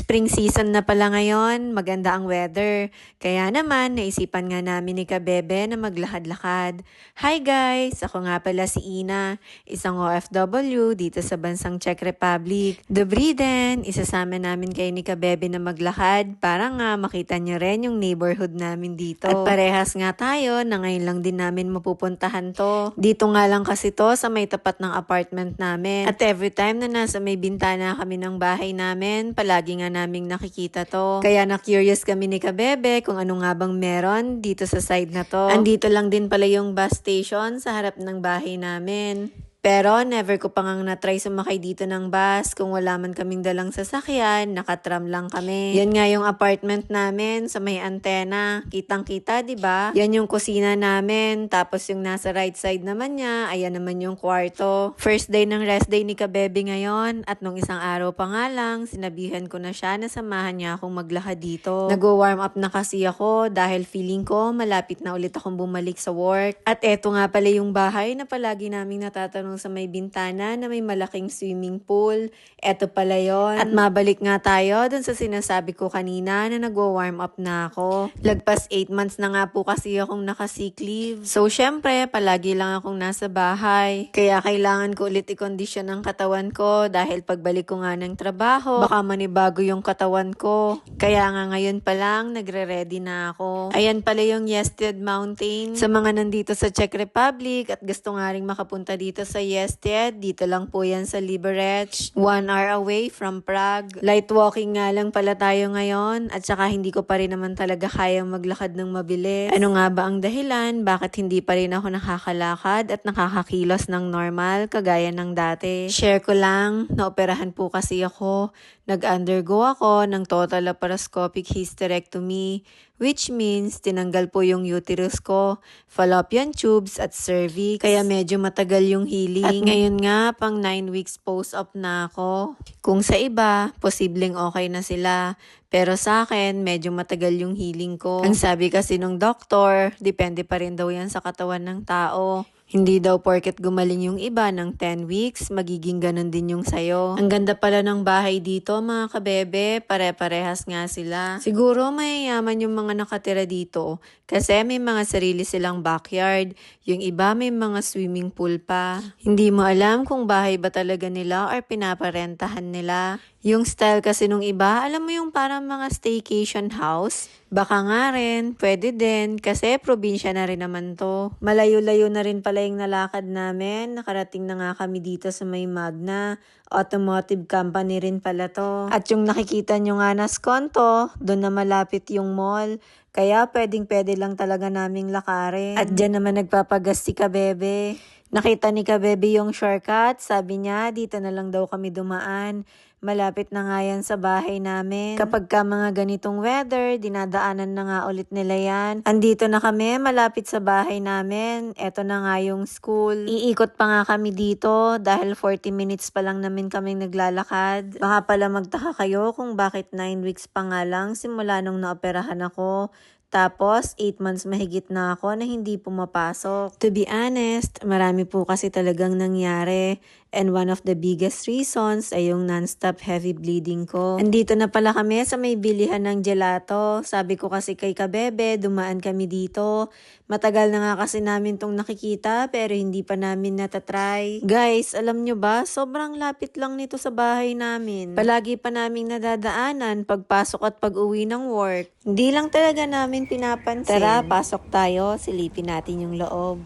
Spring season na pala ngayon, maganda ang weather. Kaya naman, naisipan nga namin ni Kabebe na maglakad-lakad. Hi guys! Ako nga pala si Ina, isang OFW dito sa bansang Czech Republic. Dobry den! Isasama namin kayo ni Kabebe na maglakad para nga makita niyo rin yung neighborhood namin dito. At parehas nga tayo na ngayon lang din namin mapupuntahan to. Dito nga lang kasi to sa may tapat ng apartment namin. At every time na nasa may bintana kami ng bahay namin, palagi nga naming nakikita to. Kaya na-curious kami ni Kabebe kung ano nga bang meron dito sa side na to. Andito lang din pala yung bus station sa harap ng bahay namin. Pero never ko pa ngang na-try sumakay dito ng bus. Kung wala man kaming dalang sasakyan, nakatram lang kami. Yan nga yung apartment namin sa may antena. Kitang-kita, di ba? Yan yung kusina namin. Tapos yung nasa right side naman niya, ayan naman yung kwarto. First day ng rest day ni Kabebe ngayon. At nung isang araw pa nga lang, sinabihan ko na siya na samahan niya akong maglakad dito. Nag-warm up na kasi ako dahil feeling ko malapit na ulit akong bumalik sa work. At eto nga pala yung bahay na palagi naming natatanong sa may bintana na may malaking swimming pool. Eto pala yon. At mabalik nga tayo dun sa sinasabi ko kanina na nagwo-warm up na ako. Lagpas 8 months na nga po kasi akong naka-sick leave. So syempre, palagi lang akong nasa bahay. Kaya kailangan ko ulit i-condition ang katawan ko dahil pagbalik ko nga ng trabaho, baka manibago yung katawan ko. Kaya nga ngayon pa lang, nagre-ready na ako. Ayan pala yung Yested Mountain. Sa mga nandito sa Czech Republic at gusto nga ring makapunta dito sa Yested, dito lang po yan sa Liberec, 1 hour away from Prague. Light walking nga lang pala tayo ngayon at saka hindi ko pa rin naman talaga kayang maglakad ng mabilis. Ano nga ba ang dahilan? Bakit hindi pa rin ako nakakalakad at nakakakilos ng normal kagaya ng dati? Share ko lang, naoperahan po kasi ako. Nag-undergo ako ng total laparoscopic hysterectomy, which means tinanggal po yung uterus ko, fallopian tubes at cervix. Kaya medyo matagal yung healing. At ngayon nga, pang 9 weeks post-op na ako. Kung sa iba, posibleng okay na sila. Pero sa akin, medyo matagal yung healing ko. Ang sabi kasi ng doktor, depende pa rin daw yan sa katawan ng tao. Hindi daw porket gumaling yung iba ng 10 weeks, magiging ganun din yung sayo. Ang ganda pala ng bahay dito mga kabebe, pare-parehas nga sila. Siguro mayayaman yung mga nakatira dito kasi may mga sarili silang backyard. Yung iba may mga swimming pool pa. Hindi mo alam kung bahay ba talaga nila or pinaparentahan nila. Yung style kasi nung iba, alam mo yung parang mga staycation house? Baka nga rin, pwede din, kasi probinsya na rin naman to. Malayo-layo na rin pala yung nalakad namin. Nakarating na nga kami dito sa may Magna. Automotive company rin pala to. At yung nakikita nyo nga na skonto, doon na malapit yung mall. Kaya pwedeng-pwede lang talaga naming lakarin. At dyan naman nagpapagas si Kabebe. Nakita ni Kabebe yung shortcut, sabi niya dito na lang daw kami dumaan. Malapit na nga yan sa bahay namin. Kapag ka mga ganitong weather, dinadaanan na nga ulit nila yan. Andito na kami, malapit sa bahay namin. Eto na nga yung school. Iikot pa nga kami dito dahil 40 minutes pa lang namin kaming naglalakad. Baka pala magtaka kayo kung bakit 9 weeks pa nga lang simula nung naoperahan ako. Tapos, 8 months mahigit na ako na hindi pumapasok. To be honest, marami po kasi talagang nangyari. And one of the biggest reasons ay yung non-stop heavy bleeding ko. Andito na pala kami sa may bilihan ng gelato. Sabi ko kasi kay Kabebe, dumaan kami dito. Matagal na nga kasi namin tong nakikita pero hindi pa namin natatry. Guys, alam nyo ba? Sobrang lapit lang nito sa bahay namin. Palagi pa naming nadadaanan pagpasok at pag-uwi ng work. Hindi lang talaga namin pinapansin. Tara, pasok tayo. Silipin natin yung loob.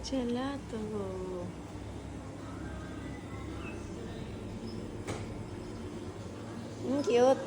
Gelato. Cute.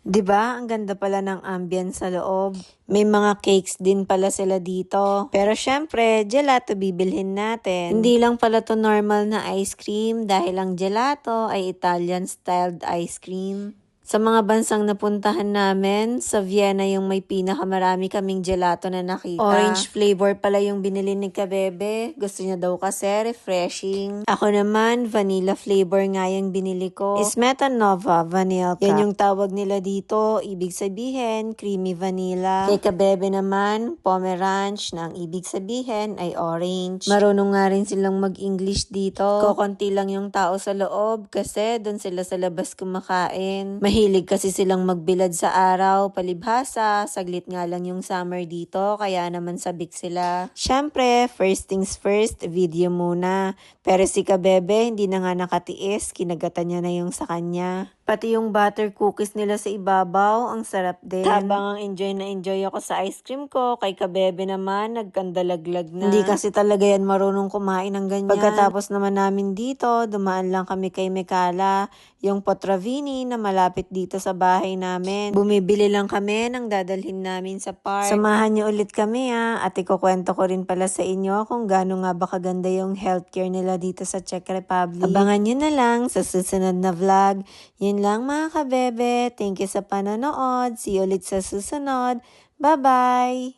'Di ba? Ang ganda pala ng ambience sa loob. May mga cakes din pala sila dito. Pero syempre, gelato bibilhin natin. Hindi lang pala to normal na ice cream dahil ang gelato ay Italian styled ice cream. Sa mga bansang napuntahan namin, sa Vienna yung may pinakamarami kaming gelato na nakita. Orange flavor pala yung binili ni Kabebe. Gusto niya daw kasi refreshing. Ako naman, vanilla flavor nga yung binili ko. Smetanova Vanilla. Yan yung tawag nila dito. Ibig sabihin, creamy vanilla. Kay Kabebe naman, Pomerange na ang ibig sabihin ay orange. Marunong nga rin silang mag-English dito. Kokonti lang yung tao sa loob kasi doon sila sa labas kumakain. Mahilig kasi silang magbilad sa araw, palibhasa, saglit nga lang yung summer dito, kaya naman sabik sila. Syempre, first things first, video muna. Pero si Kabebe, hindi na nga nakatiis, kinagatan niya na yung sa kanya. Pati yung butter cookies nila sa ibabaw, ang sarap din. Habang enjoy na enjoy ako sa ice cream ko, kay Kabebe naman, nagkandalaglag na. Hindi kasi talaga yan marunong kumain ng ganyan. Pagkatapos naman namin dito, dumaan lang kami kay Mekala, yung Potravini na malapit dito sa bahay namin. Bumibili lang kami ng dadalhin namin sa park. Samahan niyo ulit kami at ikukwento ko rin pala sa inyo kung gaano nga ba kaganda yung healthcare nila dito sa Czech Republic. Abangan niyo na lang sa susunod na vlog. Yun lang mga kabebe. Thank you sa panonood. See you ulit sa susunod. Bye-bye!